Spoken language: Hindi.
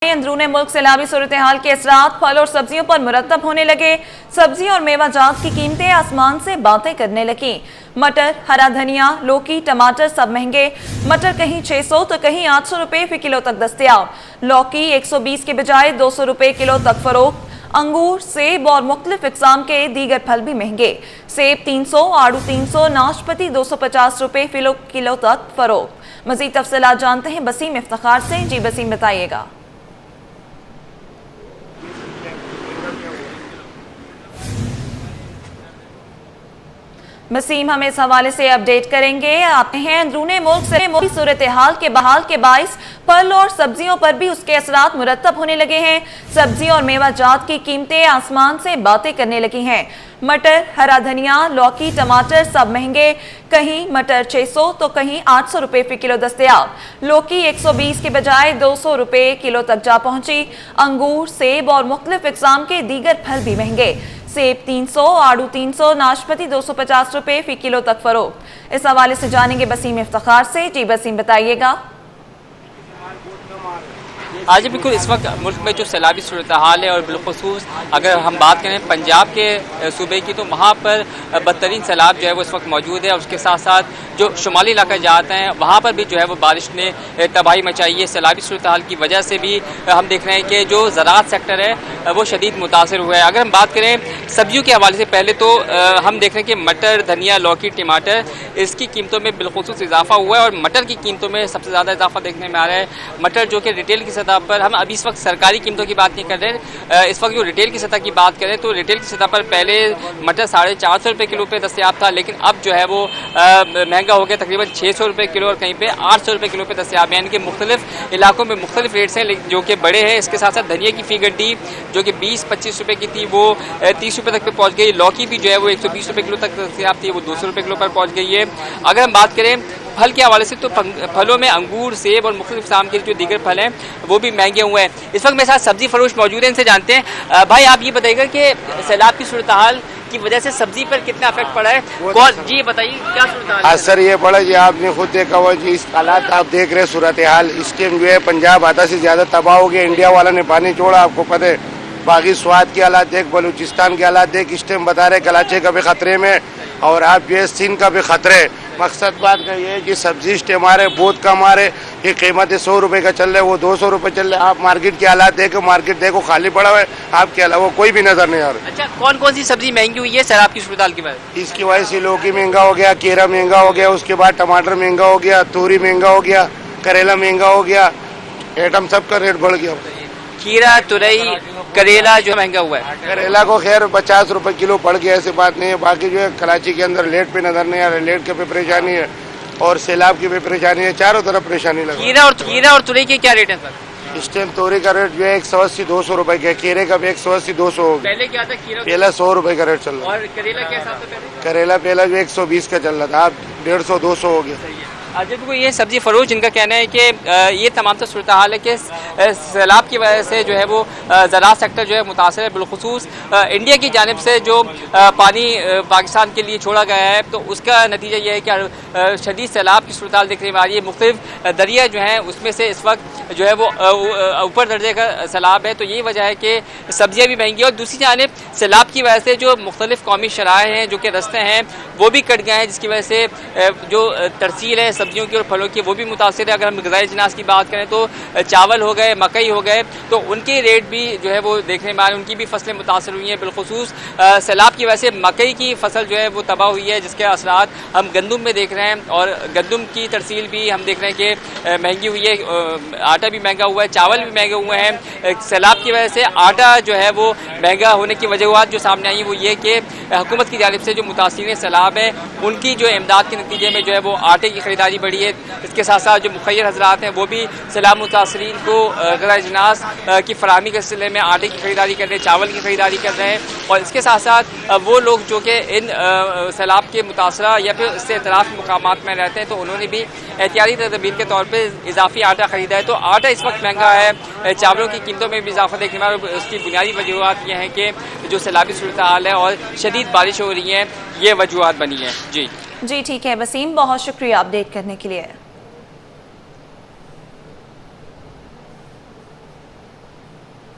अंदरूनी मुल्क सैलाबी सूरत हाल के असरात फल और सब्जियों पर मुरतब होने लगे। सब्जी और मेवा जात की कीमतें आसमान से बातें करने लगी। मटर, हरा धनिया, लौकी, टमाटर सब महंगे। मटर कहीं 600 तो कहीं 800 रुपए फी किलो तक दस्तयाब। लौकी 120 के बजाय 200 रुपए किलो तक फरोख्त। अंगूर, सेब और मुख्तलिफ इकसाम के दीगर फल भी महंगे। सेब 300, आड़ू 300, नाशपति 250 रुपए किलो तक फरोख्त। मजीद तफसीलात जानते हैं बसीम इफ्तिखार से। जी बसीम, बताइएगा। वसीम हमें इस हवाले से अपडेट करेंगे। आते हैं अंदरूनी मुल्क से सूरत हाल के बाइस फल और सब्जियों पर भी उसके असरात मुरतब होने लगे हैं। सब्जी और मेवा जात की कीमतें आसमान से बातें करने लगी हैं। मटर, हरा धनिया, लौकी, टमाटर सब महंगे। कहीं मटर 600 तो कहीं 800 रुपए फी किलो दस्तयाब। लौकी 120 के बजाय 200 रुपए किलो तक जा पहुंची। अंगूर, सेब और मुख्तलिफ इकसाम के दीगर फल भी महंगे। सेब 300, आड़ू 300, नाशपति 250 रुपए फी किलो तक फरोख्त। इस हवाले से जानेंगे बसीम इफ्तिखार से। जी बसीम, बताइएगा। आज बिल्कुल इस वक्त मुल्क में जो सैलाबी सूरत हाल है और बिलखुसूस अगर हम बात करें पंजाब के सूबे की, तो वहाँ पर बदतरीन सैलाब जो है वो इस वक्त मौजूद है। और उसके साथ साथ जो शुमाली इलाका जाते हैं वहाँ पर भी जो है वो बारिश ने तबाही मचाई है। सैलाबी सूरत हाल की वजह से भी हम देख रहे हैं कि जो ज़राअत सेक्टर है वो शदीद मुतासर हुआ है। अगर हम बात करें सब्जियों के हवाले से, पहले तो हम देख रहे हैं कि मटर, धनिया, लौकी, टमाटर इसकी कीमतों में बिलखुसूस इजाफा हुआ है। और मटर की कीमतों में सबसे ज़्यादा इजाफा देखने में आ रहा है। मटर जो कि रिटेल की सतह पर, हम अभी इस वक्त सरकारी कीमतों की बात नहीं कर रहे, इस वक्त जो रिटेल की सतह की बात करें तो रिटेल की सतह पर पहले मटर 450 रुपये किलो पे दस्तयाब था, लेकिन अब जो है वो महंगा हो गया, तकरीबन 600 रुपये किलो और कहीं पे 800 रुपये किलो पे दस्तयाब है। यानी कि मुख्तलिफ इलाकों में मुख्तलिफ रेट्स हैं जो कि बड़े हैं। इसके साथ साथ धनिया की फी गड्डी जो कि 20-25 रुपये की थी वो 30 रुपये तक पे पहुँच गई। लौकी भी जो है वो 120 रुपये किलो तक दस्तयाब थी, वो 200 रुपये किलो पर पहुँच गई है। अगर हम बात करें फल के हवाले से तो फलों में अंगूर, सेब और मुख्तलिफ किस्म के जो दीगर फल हैं वो भी महंगे हुए हैं। इस वक्त मेरे साथ सब्जी फरोश मौजूद हैं, इनसे जानते हैं। भाई आप ये बताइएगा कि सैलाब की सूरत हाल की वजह से सब्जी पर कितना इफेक्ट पड़ा है? जी बताइए क्या सूरत हाल है? असर ये पड़ा जी, आपने खुद देखा हुआ जी, इस हालात आप देख रहे सूरत हाल। इस टाइम जो है पंजाब आधा से ज्यादा तबाह हो गया। इंडिया वाला ने पानी छोड़ा, आपको पता है। बाकी स्वाद के हालात देख, बलूचिस्तान के हालात देख, इस टाइम बता रहे कराची का भी खतरे में और आप जो है सिंध का भी खतरे। मकसद बात का ये है कि सब्जी इस टाइम आ रहे बहुत कम आ रहे। ये कीमत 100 रुपये का चल रहा है, वो 200 रुपये चल रहा है। आप मार्केट के हालात देखो, मार्केट देखो खाली पड़ा हुआ है, आपके अलावा कोई भी नजर नहीं आ रहा। अच्छा, कौन कौन सी सब्जी महंगी हुई है सैलाब की सूरत हाल की वजह? इसकी वजह से लौकी महंगा हो गया, केरा महंगा हो गया, उसके बाद टमाटर महंगा हो गया, तोरी महंगा हो गया, करेला महंगा हो गया, आइटम सबका रेट बढ़ गया। खीरा, तुरई, करेला जो महंगा हुआ है। करेला को खैर 50 रुपए किलो पड़ गया, ऐसी बात नहीं है। बाकी जो है कराची के अंदर लेट पे नजर नहीं आ रहा, लेट के पे परेशानी है और सैलाब की भी परेशानी है, चारों तरफ परेशानी लगी। खीरा और तुरई के क्या रेट है सर? इस टाइम तोरी का रेट जो है 180-200 रुपए का, केरे का भी 180-200 हो गया। पहले क्या था खीरा? पहला 100 रुपए का रेट चल रहा है। और करेला क्या हिसाब से पहले? करेला पहला जो 120 का चल रहा था, अब 150-200 हो गया। जब को ये सब्जी फरोश जिनका कहना है कि ये तमाम तो सूरत हाल है कि सैलाब की वजह से जो है वो ज़राअत सेक्टर जो है मुतासर है। बिलखुसूस इंडिया की जानिब से जो पानी पाकिस्तान के लिए छोड़ा गया है तो उसका नतीजा ये है कि शदीद सैलाब की सूरत हाल देखने में आ रही है। मुख्तलिफ दरिया जो हैं उसमें से इस वक्त जो है वो ऊपर दर्जे का सैलाब है, तो यही वजह है कि सब्जियाँ भी महंगी और दूसरी जानिब सैलाब की वजह से जो मुख्तलिफ कौमी शराए हैं, जो कि रस्ते हैं वो भी कट गए हैं, जिसकी वजह से जो तरसील है सब्जियों की और फलों की वो भी मुतासिर है। अगर हम ग़िज़ाई अजनास की बात करें तो चावल हो गए, मकई हो गए, तो उनके रेट भी जो है वो देखने में आ रहे हैं, उनकी भी फसलें मुतासिर हुई हैं। बिलखुसूस सैलाब की वजह से मकई की फसल जो है वो तबाह हुई है, जिसके असरात हम गंदम में देख रहे हैं और गंदम की तरसील भी हम देख रहे हैं कि महंगी हुई है। आटा भी महंगा हुआ है, चावल भी महंगे हुए हैं। सैलाब की वजह से आटा जो है वो महंगा होने की वजूहत जो सामने आई वो ये कि हुकूमत की जानिब से जो मुतासिर सैलाब है उनकी जो इमदाद के नतीजे में जो है वो आटे की खरीदारी बढ़ी है। इसके साथ साथ जो मुखैर हजरात हैं वो भी सैलाब मुतासरीन को ग़िज़ाई अजनास की फराहमी के सिलसिले में आटे की खरीदारी कर रहे हैं, चावल की खरीदारी कर रहे हैं। और इसके साथ साथ वो लोग जो कि इन सैलाब के मुतासरा या फिर इससे इतराफ़ मकामात में रहते हैं तो उन्होंने भी एहतियाती तदबीर के तौर पर इजाफी आटा ख़रीदा है। तो आटा इस वक्त महंगा है, चावलों की कीमतों में भी इजाफा देखने में आ रहा है। उसकी बुनियादी वजूहत ये हैं कि जो सैलाबी सूरत हाल है और शदीद बारिश हो रही है, ये वजूहत बनी है। जी ठीक है वसीम, बहुत शुक्रिया अपडेट करने के लिए।